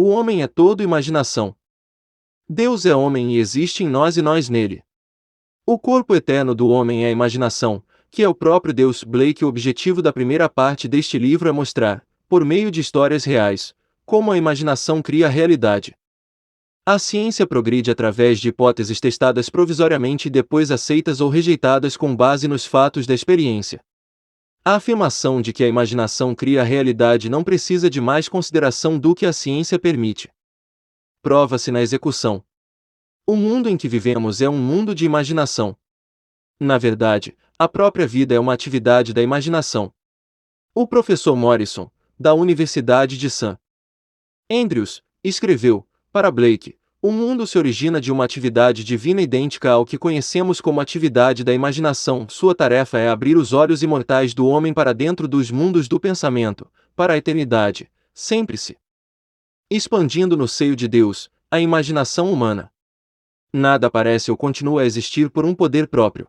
O homem é todo imaginação. Deus é homem e existe em nós e nós nele. O corpo eterno do homem é a imaginação, que é o próprio Deus. Blake. O objetivo da primeira parte deste livro é mostrar, por meio de histórias reais, como a imaginação cria a realidade. A ciência progride através de hipóteses testadas provisoriamente e depois aceitas ou rejeitadas com base nos fatos da experiência. A afirmação de que a imaginação cria a realidade não precisa de mais consideração do que a ciência permite. Prova-se na execução. O mundo em que vivemos é um mundo de imaginação. Na verdade, a própria vida é uma atividade da imaginação. O professor Morrison, da Universidade de St. Andrews, escreveu, para Blake, o mundo se origina de uma atividade divina idêntica ao que conhecemos como atividade da imaginação. Sua tarefa é abrir os olhos imortais do homem para dentro dos mundos do pensamento, para a eternidade, sempre se expandindo no seio de Deus, a imaginação humana. Nada aparece ou continua a existir por um poder próprio.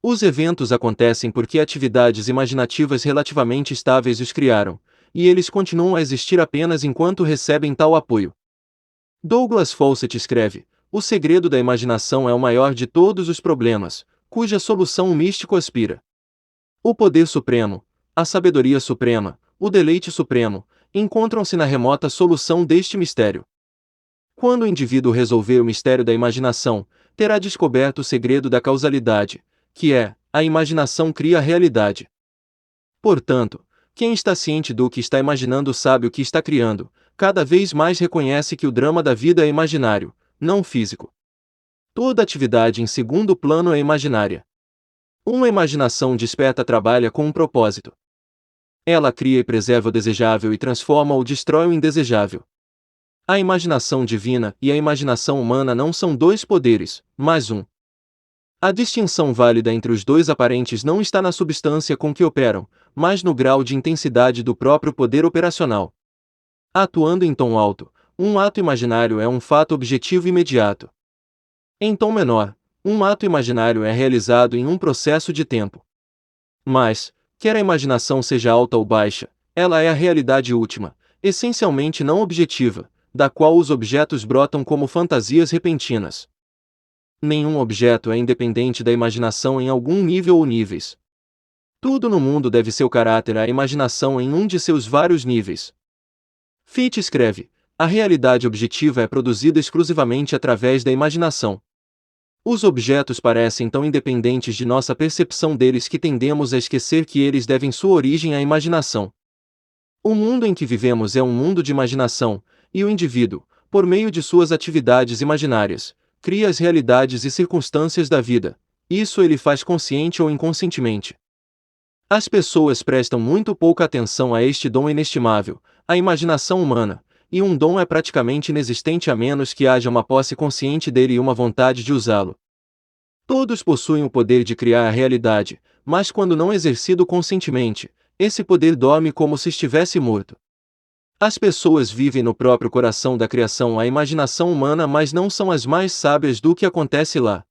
Os eventos acontecem porque atividades imaginativas relativamente estáveis os criaram, e eles continuam a existir apenas enquanto recebem tal apoio. Douglas Fawcett escreve: o segredo da imaginação é o maior de todos os problemas, cuja solução o místico aspira. O poder supremo, a sabedoria suprema, o deleite supremo, encontram-se na remota solução deste mistério. Quando o indivíduo resolver o mistério da imaginação, terá descoberto o segredo da causalidade, que é, a imaginação cria a realidade. Portanto, quem está ciente do que está imaginando sabe o que está criando, cada vez mais reconhece que o drama da vida é imaginário, não físico. Toda atividade em segundo plano é imaginária. Uma imaginação desperta trabalha com um propósito. Ela cria e preserva o desejável e transforma ou destrói o indesejável. A imaginação divina e a imaginação humana não são dois poderes, mas um. A distinção válida entre os dois aparentes não está na substância com que operam, mas no grau de intensidade do próprio poder operacional. Atuando em tom alto, um ato imaginário é um fato objetivo imediato. Em tom menor, um ato imaginário é realizado em um processo de tempo. Mas, quer a imaginação seja alta ou baixa, ela é a realidade última, essencialmente não objetiva, da qual os objetos brotam como fantasias repentinas. Nenhum objeto é independente da imaginação em algum nível ou níveis. Tudo no mundo deve seu caráter à imaginação em um de seus vários níveis. Fichte escreve: a realidade objetiva é produzida exclusivamente através da imaginação. Os objetos parecem tão independentes de nossa percepção deles que tendemos a esquecer que eles devem sua origem à imaginação. O mundo em que vivemos é um mundo de imaginação, e o indivíduo, por meio de suas atividades imaginárias, cria as realidades e circunstâncias da vida. Isso ele faz consciente ou inconscientemente. As pessoas prestam muito pouca atenção a este dom inestimável, a imaginação humana, e um dom é praticamente inexistente a menos que haja uma posse consciente dele e uma vontade de usá-lo. Todos possuem o poder de criar a realidade, mas quando não exercido conscientemente, esse poder dorme como se estivesse morto. As pessoas vivem no próprio coração da criação a imaginação humana, mas não são as mais sábias do que acontece lá.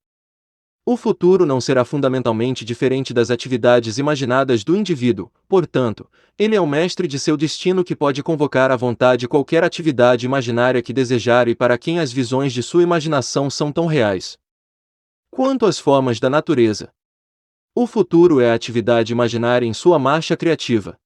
O futuro não será fundamentalmente diferente das atividades imaginadas do indivíduo, portanto, ele é o mestre de seu destino que pode convocar à vontade qualquer atividade imaginária que desejar e para quem as visões de sua imaginação são tão reais quanto as formas da natureza. O futuro é a atividade imaginária em sua marcha criativa.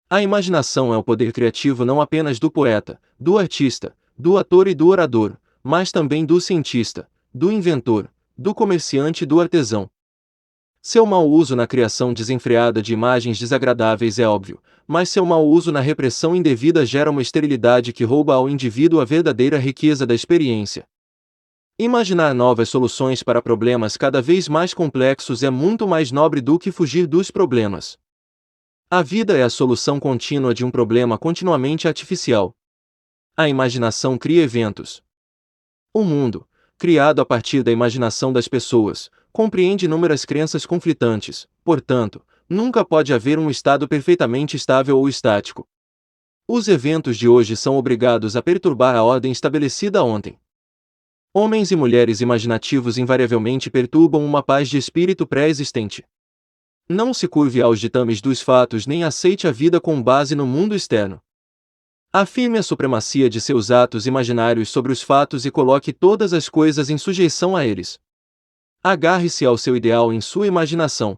A imaginação é o poder criativo não apenas do poeta, do artista, do ator e do orador, mas também do cientista, do inventor, do comerciante e do artesão. Seu mau uso na criação desenfreada de imagens desagradáveis é óbvio, mas seu mau uso na repressão indevida gera uma esterilidade que rouba ao indivíduo a verdadeira riqueza da experiência. Imaginar novas soluções para problemas cada vez mais complexos é muito mais nobre do que fugir dos problemas. A vida é a solução contínua de um problema continuamente artificial. A imaginação cria eventos. O mundo, criado a partir da imaginação das pessoas, compreende inúmeras crenças conflitantes, portanto, nunca pode haver um estado perfeitamente estável ou estático. Os eventos de hoje são obrigados a perturbar a ordem estabelecida ontem. Homens e mulheres imaginativos invariavelmente perturbam uma paz de espírito pré-existente. Não se curve aos ditames dos fatos nem aceite a vida com base no mundo externo. Afirme a supremacia de seus atos imaginários sobre os fatos e coloque todas as coisas em sujeição a eles. Agarre-se ao seu ideal em sua imaginação.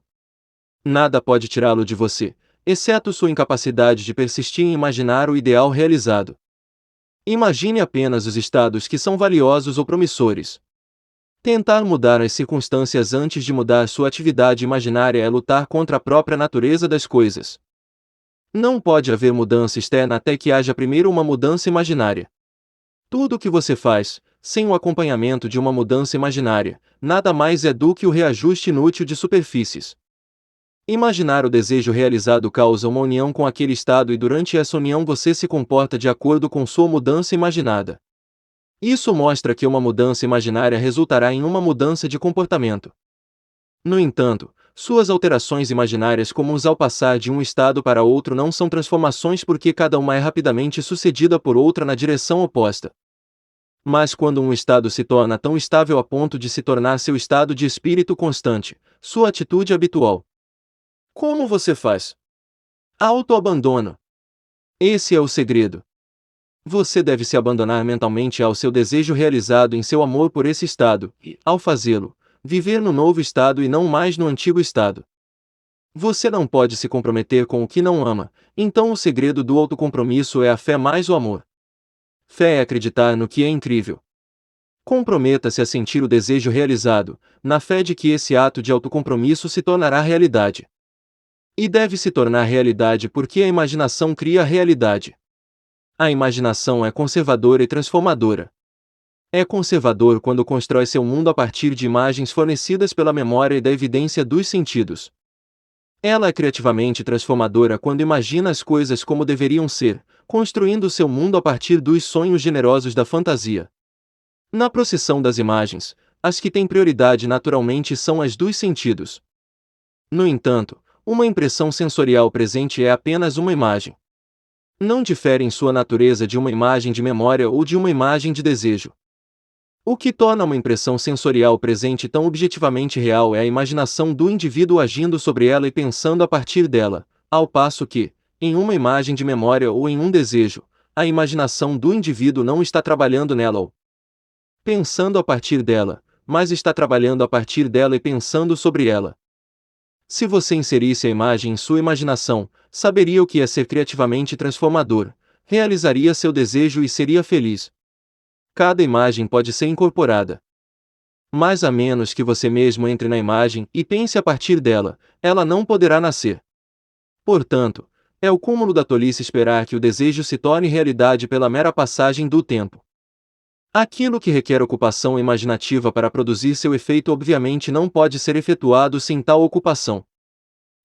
Nada pode tirá-lo de você, exceto sua incapacidade de persistir em imaginar o ideal realizado. Imagine apenas os estados que são valiosos ou promissores. Tentar mudar as circunstâncias antes de mudar sua atividade imaginária é lutar contra a própria natureza das coisas. Não pode haver mudança externa até que haja primeiro uma mudança imaginária. Tudo o que você faz, sem o acompanhamento de uma mudança imaginária, nada mais é do que o reajuste inútil de superfícies. Imaginar o desejo realizado causa uma união com aquele estado e durante essa união você se comporta de acordo com sua mudança imaginada. Isso mostra que uma mudança imaginária resultará em uma mudança de comportamento. No entanto, suas alterações imaginárias comuns ao passar de um estado para outro não são transformações porque cada uma é rapidamente sucedida por outra na direção oposta. Mas quando um estado se torna tão estável a ponto de se tornar seu estado de espírito constante, sua atitude habitual. Como você faz? Autoabandono. Esse é o segredo. Você deve se abandonar mentalmente ao seu desejo realizado em seu amor por esse estado, e, ao fazê-lo, viver no novo estado e não mais no antigo estado. Você não pode se comprometer com o que não ama, então o segredo do autocompromisso é a fé mais o amor. Fé é acreditar no que é incrível. Comprometa-se a sentir o desejo realizado, na fé de que esse ato de autocompromisso se tornará realidade. E deve se tornar realidade porque a imaginação cria a realidade. A imaginação é conservadora e transformadora. É conservador quando constrói seu mundo a partir de imagens fornecidas pela memória e da evidência dos sentidos. Ela é criativamente transformadora quando imagina as coisas como deveriam ser, construindo seu mundo a partir dos sonhos generosos da fantasia. Na procissão das imagens, as que têm prioridade naturalmente são as dos sentidos. No entanto, uma impressão sensorial presente é apenas uma imagem. Não difere em sua natureza de uma imagem de memória ou de uma imagem de desejo. O que torna uma impressão sensorial presente tão objetivamente real é a imaginação do indivíduo agindo sobre ela e pensando a partir dela, ao passo que, em uma imagem de memória ou em um desejo, a imaginação do indivíduo não está trabalhando nela ou pensando a partir dela, mas está trabalhando a partir dela e pensando sobre ela. Se você inserisse a imagem em sua imaginação, saberia o que é ser criativamente transformador, realizaria seu desejo e seria feliz. Cada imagem pode ser incorporada. Mas a menos que você mesmo entre na imagem e pense a partir dela, ela não poderá nascer. Portanto, é o cúmulo da tolice esperar que o desejo se torne realidade pela mera passagem do tempo. Aquilo que requer ocupação imaginativa para produzir seu efeito obviamente não pode ser efetuado sem tal ocupação.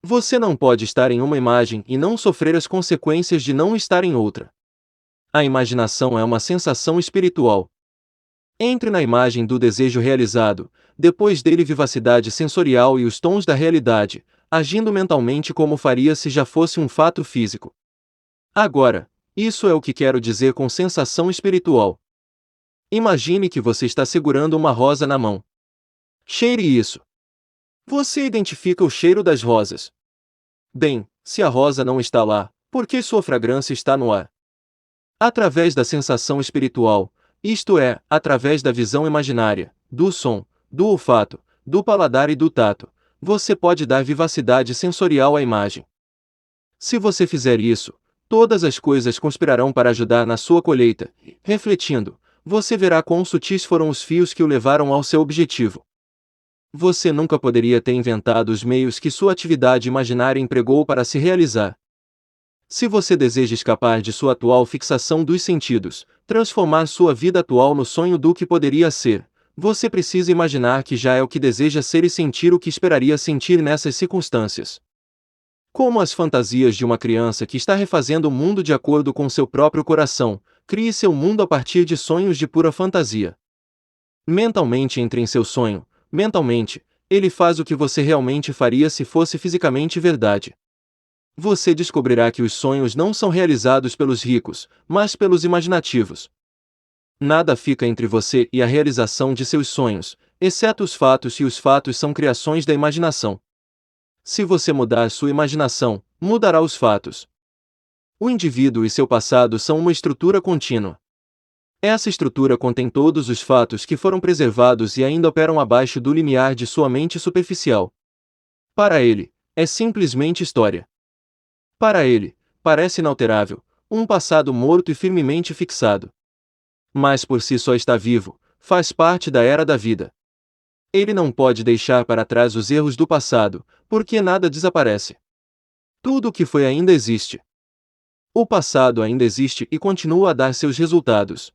Você não pode estar em uma imagem e não sofrer as consequências de não estar em outra. A imaginação é uma sensação espiritual. Entre na imagem do desejo realizado, depois dele vivacidade sensorial e os tons da realidade, agindo mentalmente como faria se já fosse um fato físico. Agora, isso é o que quero dizer com sensação espiritual. Imagine que você está segurando uma rosa na mão. Cheire isso. Você identifica o cheiro das rosas. Bem, se a rosa não está lá, por que sua fragrância está no ar? Através da sensação espiritual, isto é, através da visão imaginária, do som, do olfato, do paladar e do tato, você pode dar vivacidade sensorial à imagem. Se você fizer isso, todas as coisas conspirarão para ajudar na sua colheita, refletindo, você verá quão sutis foram os fios que o levaram ao seu objetivo. Você nunca poderia ter inventado os meios que sua atividade imaginária empregou para se realizar. Se você deseja escapar de sua atual fixação dos sentidos, transformar sua vida atual no sonho do que poderia ser, você precisa imaginar que já é o que deseja ser e sentir o que esperaria sentir nessas circunstâncias. Como as fantasias de uma criança que está refazendo o mundo de acordo com seu próprio coração, crie seu mundo a partir de sonhos de pura fantasia. Mentalmente entre em seu sonho, mentalmente, ele faz o que você realmente faria se fosse fisicamente verdade. Você descobrirá que os sonhos não são realizados pelos ricos, mas pelos imaginativos. Nada fica entre você e a realização de seus sonhos, exceto os fatos, e os fatos são criações da imaginação. Se você mudar sua imaginação, mudará os fatos. O indivíduo e seu passado são uma estrutura contínua. Essa estrutura contém todos os fatos que foram preservados e ainda operam abaixo do limiar de sua mente superficial. Para ele, é simplesmente história. Para ele, parece inalterável, um passado morto e firmemente fixado. Mas por si só está vivo, faz parte da era da vida. Ele não pode deixar para trás os erros do passado, porque nada desaparece. Tudo o que foi ainda existe. O passado ainda existe e continua a dar seus resultados.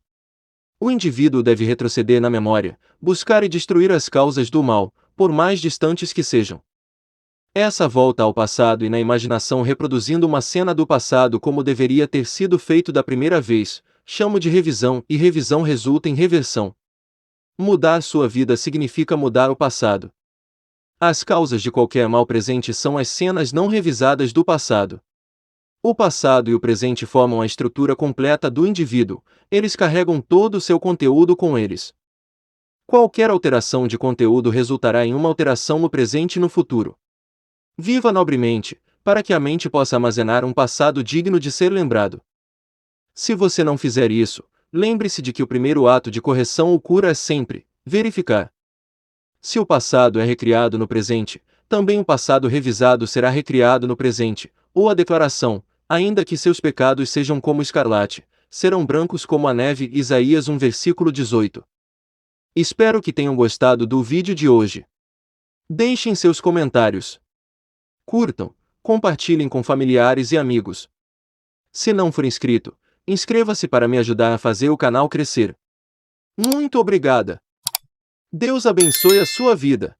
O indivíduo deve retroceder na memória, buscar e destruir as causas do mal, por mais distantes que sejam. Essa volta ao passado e na imaginação reproduzindo uma cena do passado como deveria ter sido feito da primeira vez, chamo de revisão, e revisão resulta em reversão. Mudar sua vida significa mudar o passado. As causas de qualquer mal presente são as cenas não revisadas do passado. O passado e o presente formam a estrutura completa do indivíduo, eles carregam todo o seu conteúdo com eles. Qualquer alteração de conteúdo resultará em uma alteração no presente e no futuro. Viva nobremente, para que a mente possa armazenar um passado digno de ser lembrado. Se você não fizer isso, lembre-se de que o primeiro ato de correção ou cura é sempre verificar. Se o passado é recriado no presente, também o passado revisado será recriado no presente, ou a declaração, ainda que seus pecados sejam como escarlate, serão brancos como a neve. Isaías 1 versículo 18. Espero que tenham gostado do vídeo de hoje. Deixem seus comentários. Curtam, compartilhem com familiares e amigos. Se não for inscrito, inscreva-se para me ajudar a fazer o canal crescer. Muito obrigada! Deus abençoe a sua vida.